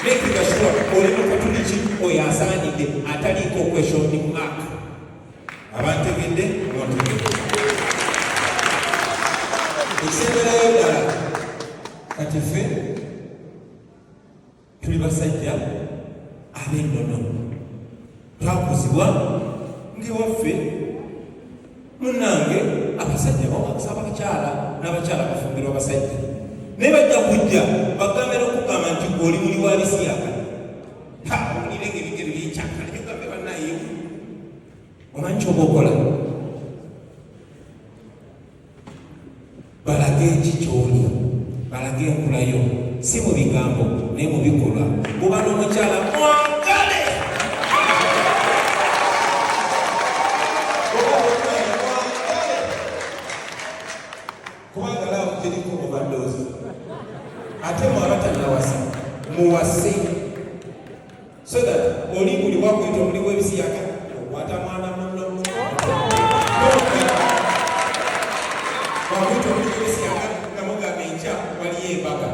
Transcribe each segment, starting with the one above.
Making sure oli mukatuliki oyo asaanidde ataliiko question mark. Abantegedde montegedde. Ekisemberayo ddala kati ffe tuli basajja ab'ennono. Twakuzibwa ng'ewaffe munnange abasajja bawakisa abakyala n'abakyala bafumbirwa basajja. Naye bajja kujja bagambe n'okugamba nti oli muli wa bisiyaka. Owulire ng'ebigere byekyaka naye ogambe bannaye omanyi ky'oba okola. Balage ekikyoli, balage enkulayo, si mu bigambo naye mu bikolwa. Kuba n'omukyala mwagale. Kubagala okutiriko overdose. Ate mwabatanawasa muwase so that oli buli wakwita omuli w'ebisiyaka okwata mwana munno wakwita omuli w'ebisiyaka nga mugamba enkya waliyo embaga.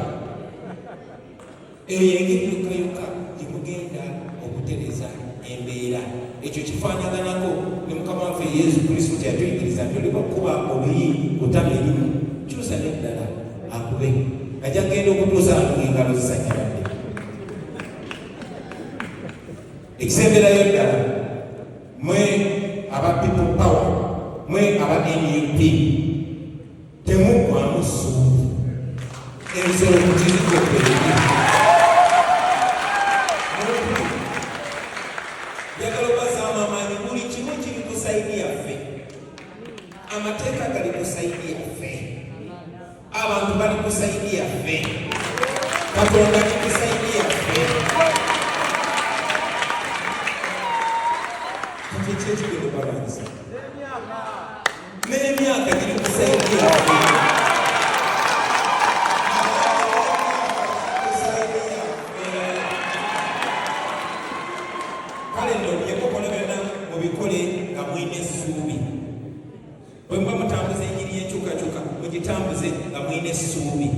Eyo engeri yokka gyemugenda okutereza embeera. Ekyo kifaanaganako ne Mukama waffe Yesu Kristo kyeyatuyigiriza nti oliba kuba oluyi kutama erimu kyusa neddala akube ajja kgenda okutuusa ng'engalo zisajjabadde. Ekisemberayo ddala mwe aba people power, mwe aba NUP temuggwamu ssuubi ensolo kukiriko kweri. Njagala obazamu amaanyi buli kimu kiri ku sayidi yaffe. Amateeka gali ku sayidi yaffe. Abantu bali ku sayidi yaffe. Katonda ali ku sayidi yaffe. Kiki ekigenda obalanyisa? N'emyaka giri ku sayidi yaffe. Kale nno byemukolagana mubikole nga mwine essuubi. Bwe muba mutambuza enjiri y'enkyukakyuka mugitambuze nga mwine essuubi.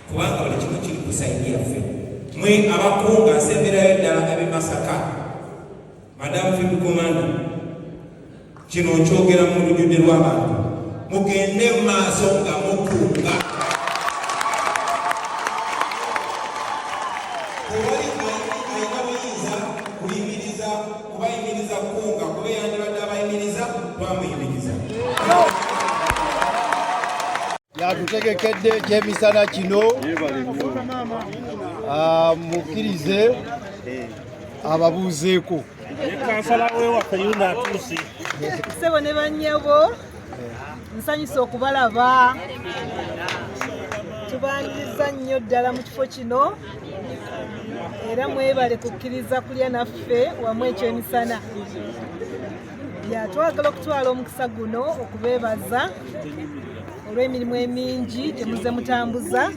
Kubanga buli kimu kiri ku sayidi yaffe. Mwe abakunga nsemberayo ddala ab'e Masaka. Madamu Field Commander, kino nkyogera mu lujjudde lw'abantu. Mugende mu maaso nga mukunga. Alina buyinza kuyimiriza kubayimiriza kunga kuba yandibadde abayimiriza twamuyimiriza. Yatutegekedde ekyemisana kino mukkirize ababuuzeeko. Ssebo ne bannyabo nsanyusa okubalaba. Tubaaniriza nnyo ddala mu kifo kino era mwebale kukkiriza kulya naffe wamu ekyemisana. Twagala okutwala omukisa guno okubeebaza olw'emirimu emingi gye muze mutambuza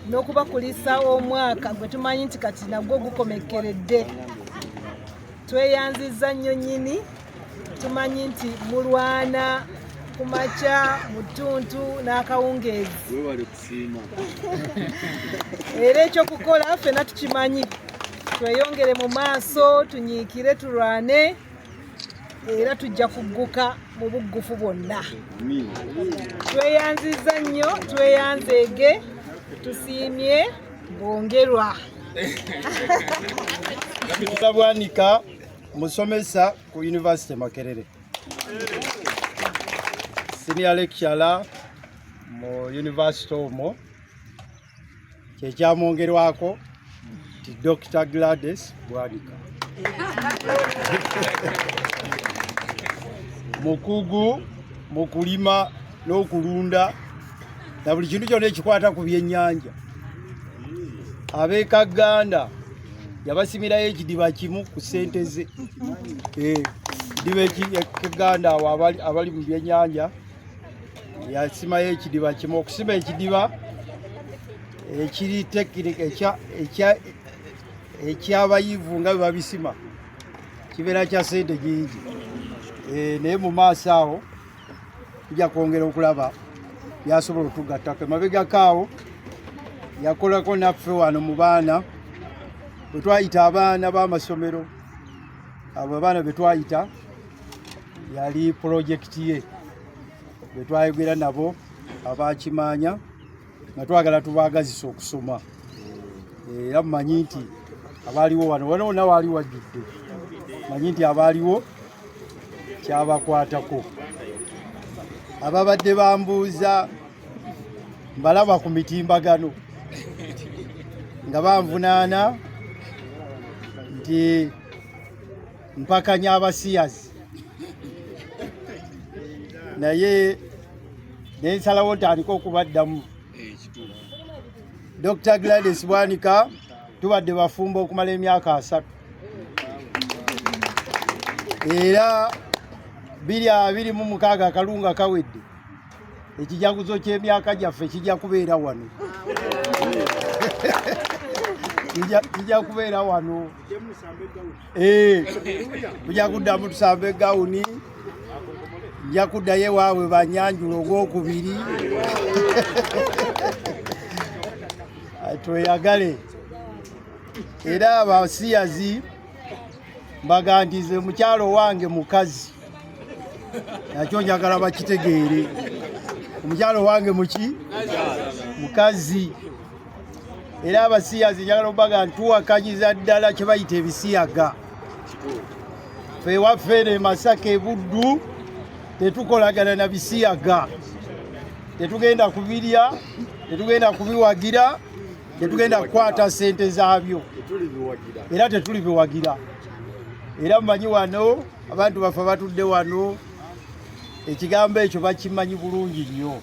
n'okubakulisa omwaka gwe tumanyi nti kati nagwo gukomekkeredde. Tweyanzizza nnyo nnyini, tumanyi nti mulwana ku makya, mu ttuntu n'akawungeezi. Era ekyokukola ffenna tukimanyi. Tweyongere mu maaso, tunyiikire, tulwane, era tujja kugguka mu buggufu bwonna. Tweyanzizza nnyo, tweyanzeege, tusiimye bongerwa. Bwanika musomesa ku University Makerere. Senior lecturer mu University omwo. Kyekyamongerwako ti Dr. Gladys Bwanika. Mukugu mu kulima n'okulunda na buli kintu kyonna ekikwata ku byennyanja. Ab'e Kaganda yabasimirayo ekidiba kimu ku ssente ze. Ekidiba ekiganda awo abali mu byennyanja yasimayo ekidiba kimu. Okusima ekidiba ekiri tekinika ekyabayivu nga bwe babisima kibeera kya ssente nyingi. Naye mu maaso awo tujja kwongera okulaba byasobola okutugattako. Emabegako awo yakolako naffe wano mu baana bwe twayita abaana b'amasomero. Abo abaana be twayita yali pulojekiti ye bwe twayogera nabo abakimanya nga twagala tubaagazisa okusoma. Era mumanyi nti abaaliwo wano wonna waali wajjudde, manyi nti abaaliwo kyabakwatako. Ababadde bambuuza mbalaba ku mitimbagano nga banvunaana nti mpakanya abasiyazi, naye nensalawo ntandika okubaddamu. Dr. Gladys Bwanika tubadde bafumba okumala emyaka 3 era 2026 akalunga kawedde ekijaguzo ky'emyaka gyaffe kijja kubeera wano. Kijja kubeera wano. Tujja kuddamu tusambe gawuni, nja kuddayo ewaabwe Banyanjula ogwokubiri. Tweyagale. Era abasiyazi mbagandize mukyalo wange mukazi, nakyo njagala bakitegeere. Omukyalo wange mukazi. Era abasiyazi njagala obaga ntuwakanyiza ddala kye bayita ebisiyaga. Ffe waffe ne Masaka e Buddu tetukolagana na bisiyaga. Tetugenda kubirya, tetugenda kubiwagira, tetugenda kukwata ssente zaabyo, era tetulibiwagira. Era mumanyi wano abantu baffe batudde wano ekigambo ekyo bakimanyi bulungi nnyo.